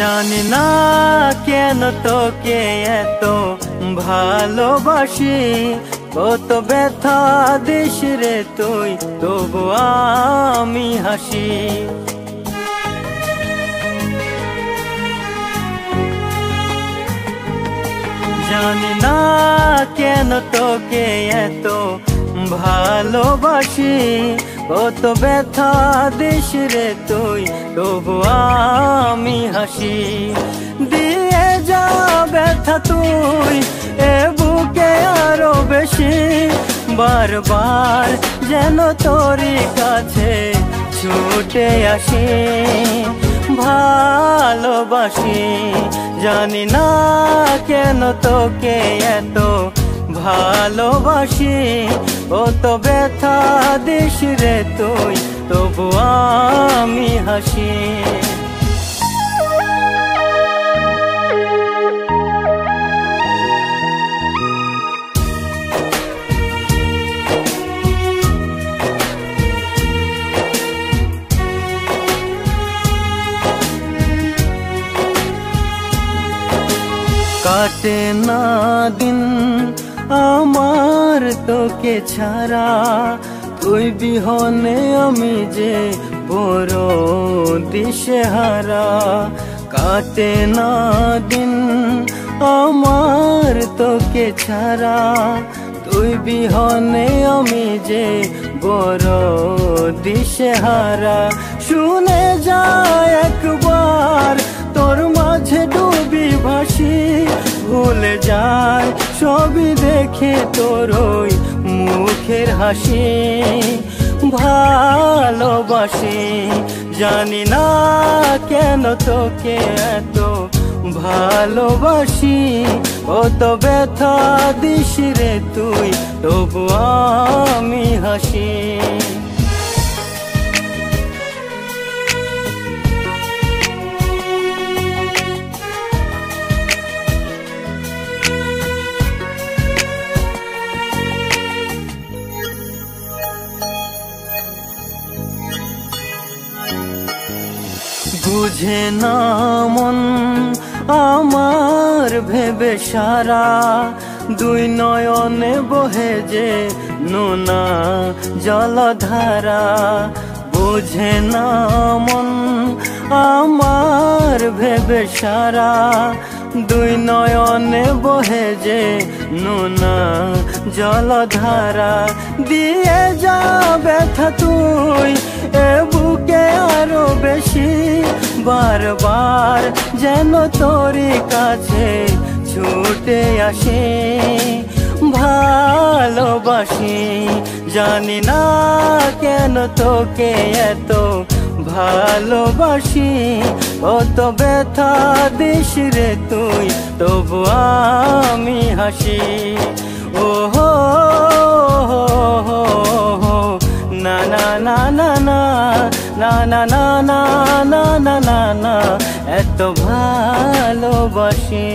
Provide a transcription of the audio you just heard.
জানি না কেন তোকে এত ভালোবাসি, কত ব্যথা দিস রে তুই, তবু আমি হাসি। জানি না কেন তোকে এত ভালোবাসি, কত ব্যথা দিস রে তুই, তবু আমি হাসি। দিয়ে যা ব্যথা তুই এ বুকে আরো বেশি, বারবার যেন তোরই কাছে ছুটে আসি। ভালোবাসি জানি না কেন তোকে এত ভালোবাসি, কত ব্যথা দিস রে তুই, তবু আমি হাসি। কাটে না দিন আমার তোকে ছাড়া, তুই বিহনে আমি যে বড় দিশেহারা। কাটে না দিন আমার তোকে ছাড়া, তুই বিহনে আমি যে বড় দিশেহারা। শুনে যা একবার তোর মাঝে ডুবি ভাসি, ভুলে যায় সবই দেখে তোর ওই মুখের হাসি। ভালোবাসি জানি না কেন তোকে এত ভালোবাসি, কত ব্যথা দিস রে তুই, তবু আমি হাসি। বুঝে না মন আমার ভেবে সারা, দুই নয়নে বহে যে নোনা জলধারা। বুঝে না মন আমার ভেবে সারা, দুই নয়নে বহে যে নোনা জলধারা। দিয়ে যা ব্যথা তুই এ বুকে আরো বেশি, বারবার যেন তোরই কাছে ছুটে আসে। ভালোবাসি জানি না কেন তোকে এত ভালোবাসি, কত ব্যথা দিস রে তুই, তবু আমি হাসি। ও হো না না না না না না না না না না না না, এত ভালোবাসি।